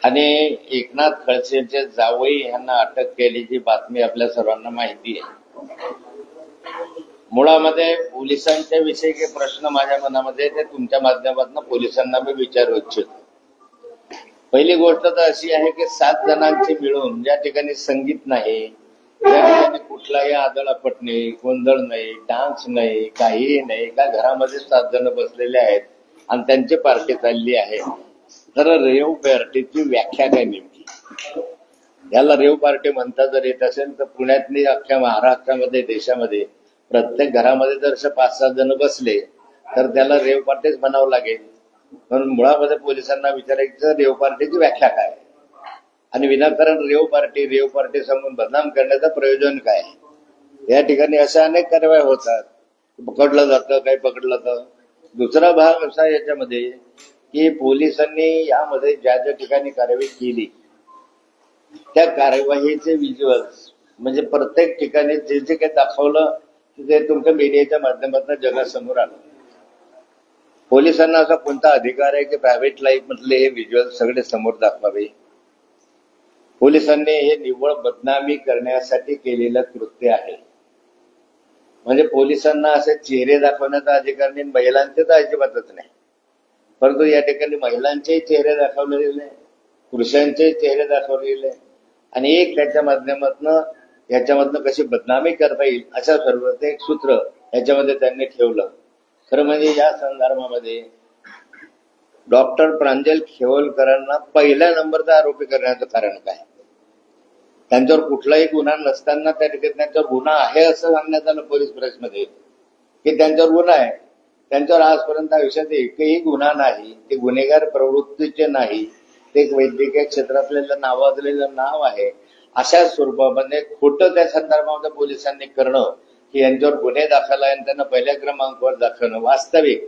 आणि एकनाथ खडसेंचे जावई यांना अटक केल्याची बातमी आपल्या सर्वांना माहिती आहे. मुळामध्ये पोलिसांच्या विषयी काही प्रश्न माझ्या मनामध्ये ते तुमच्या माध्यमातून पोलिसांना मी विचारू इच्छितो. पहिली गोष्ट तर अशी आहे की 7 जणांची मिळून ज्या ठिकाणी संगीत नाही, त्या ठिकाणी कुठलाही आदळापट नाही, गोंधळ नाही, डान्स नाही, काहीही नाही, का घरामध्ये 7 जण बसलेले आहेत आणि त्यांची पार्टी चालली आहे. तर रेव पार्टीची व्याख्या काय नेमकी? याला रेव पार्टी म्हणता जर येत असेल तर पुण्यातली अख्ख्या महाराष्ट्रामध्ये देशामध्ये प्रत्येक घरामध्ये जर 5-7 जण बसले तर त्याला रेव पार्टीच म्हणावं लागेल. म्हणून मुळामध्ये पोलिसांना विचारायचं रेव पार्टीची व्याख्या काय आणि विनाकारण रेव पार्टी सांगून बदनाम करण्याचं प्रयोजन काय? या ठिकाणी अशा अनेक कारवाया होतात, पकडलं जातं, काही पकडलं जातं. दुसरा भाग असा याच्यामध्ये की पोलिसांनी यामध्ये ज्या ज्या ठिकाणी कारवाई केली त्या कार्यवाहीचे व्हिज्युअल्स म्हणजे प्रत्येक ठिकाणी जे जे काही दाखवलं ते तुमच्या मीडियाच्या माध्यमातून जगासमोर आलं. पोलिसांना असा कोणता अधिकार आहे की प्रायव्हेट लाईफ मधले हे व्हिज्युअल सगळे समोर दाखवावे? पोलिसांनी हे निव्वळ बदनामी करण्यासाठी केलेलं कृत्य आहे. म्हणजे पोलिसांना असे चेहरे दाखवण्याचा अधिकार नाही, महिलांचे तर अजिबातच नाही. परंतु या ठिकाणी महिलांचे चेहरे दाखवलेले, पुरुषांचे चेहरे दाखवलेले आणि एक त्याच्या याच्यामधनं कशी बदनामी करता येईल अशा सर्व एक सूत्र याच्यामध्ये त्यांनी ठेवलं. खरं म्हणजे या संदर्भामध्ये डॉक्टर प्रांजल खेवलकरांना पहिल्या नंबरचा आरोपी करण्याचं कारण काय? त्यांच्यावर कुठलाही गुन्हा नसताना त्या ठिकाणी त्यांच्यावर गुन्हा आहे असं सांगण्यात आलं पोलीस प्रेसमध्ये की त्यांच्यावर गुन्हा आहे. त्यांच्यावर आजपर्यंत आयुष्यात एकही गुन्हा नाही, ते गुन्हेगार प्रवृत्तीचे नाही, ते एक वैद्यकीय क्षेत्रातलं नावाजलेलं नाव आहे. अशा स्वरूपामध्ये खोटं त्या संदर्भामध्ये पोलिसांनी करणं की यांच्यावर गुन्हे दाखल आहे आणि त्यांना पहिल्या क्रमांकावर दाखवणं. वास्तविक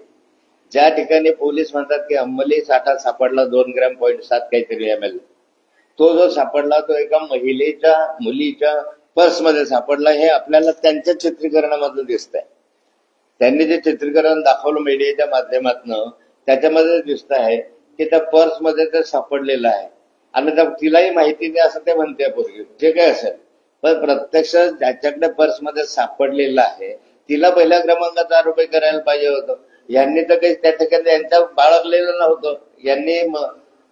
ज्या ठिकाणी पोलीस म्हणतात की अंमली साठा सापडला 2 ग्रॅम 0.7 काहीतरी ml, तो जो सापडला तो एका मुलीच्या पर्समध्ये सापडला. हे आपल्याला त्यांच्या चित्रीकरणामधलं दिसतंय. त्यांनी जे चित्रीकरण दाखवलं मीडियाच्या माध्यमातून त्याच्यामध्ये दिसत आहे की त्या पर्समध्ये ते सापडलेलं आहे आणि तिलाही माहिती नाही असं ते म्हणते पूर्वी, जे काय असेल. पण प्रत्यक्ष ज्याच्याकडे पर्समध्ये सापडलेलं आहे तिला पहिल्या क्रमांकाचा आरोपी करायला पाहिजे होतं. यांनी तर काही त्या ठिकाणी यांच्या बाळगलेलं नव्हतं. यांनी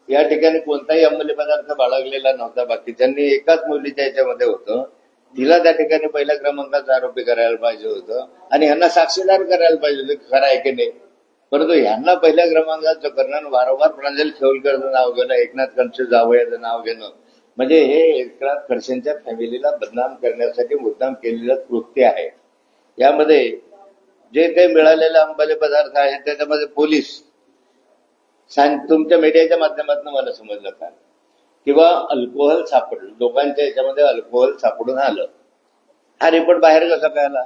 या ठिकाणी कोणताही अंमली पदार्थ बाळगलेला नव्हता. बाकीच्यांनी एकाच मुलीच्या याच्यामध्ये होतं, तिला त्या ठिकाणी पहिल्या क्रमांकाचा आरोपी करायला पाहिजे होतं आणि ह्यांना साक्षीदार करायला पाहिजे होतं खरं आहे की नाही. परंतु ह्यांना पहिल्या क्रमांकाचं करणं, वारंवार प्रांजल खेवलकरचं नाव घेणं, एकनाथ खडसे जावयाचं नाव घेणं म्हणजे हे एकनाथ खडसेंच्या फॅमिलीला बदनाम करण्यासाठी मुद्दाम केलेलं कृत्य आहे. यामध्ये जे काही मिळालेले अंमली पदार्थ आहेत त्याच्यामध्ये पोलीस तुमच्या मीडियाच्या माध्यमातून मला समजलं का किंवा अल्कोहोल सापडलं, लोकांच्या याच्यामध्ये अल्कोहोल सापडून आलं. हा रिपोर्ट बाहेर कसा कळला?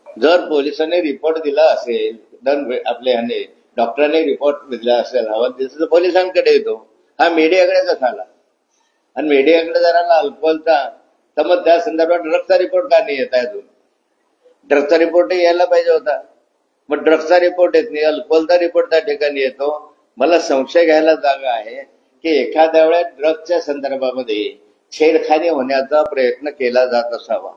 जर पोलिसांनी रिपोर्ट दिला असेल तर आपल्या ह्याने डॉक्टरांनी रिपोर्ट दिला असेल हवा तर पोलिसांकडे येतो. हा मीडियाकडे कसा आला? आणि मीडियाकडे जर आला अल्कोहोलचा तर मग त्या संदर्भात ड्रग्सचा रिपोर्ट का नाही येत आहे? अजून ड्रग्सचा रिपोर्टही यायला पाहिजे होता. मग ड्रग्सचा रिपोर्ट येत नाही, अल्कोहोलचा रिपोर्ट त्या ठिकाणी येतो. मला संशय घ्यायला जागा आहे की एखाद्या वेळेस ड्रग्सच्या संदर्भामध्ये छेडखानी होण्याचा प्रयत्न केला जात असावा.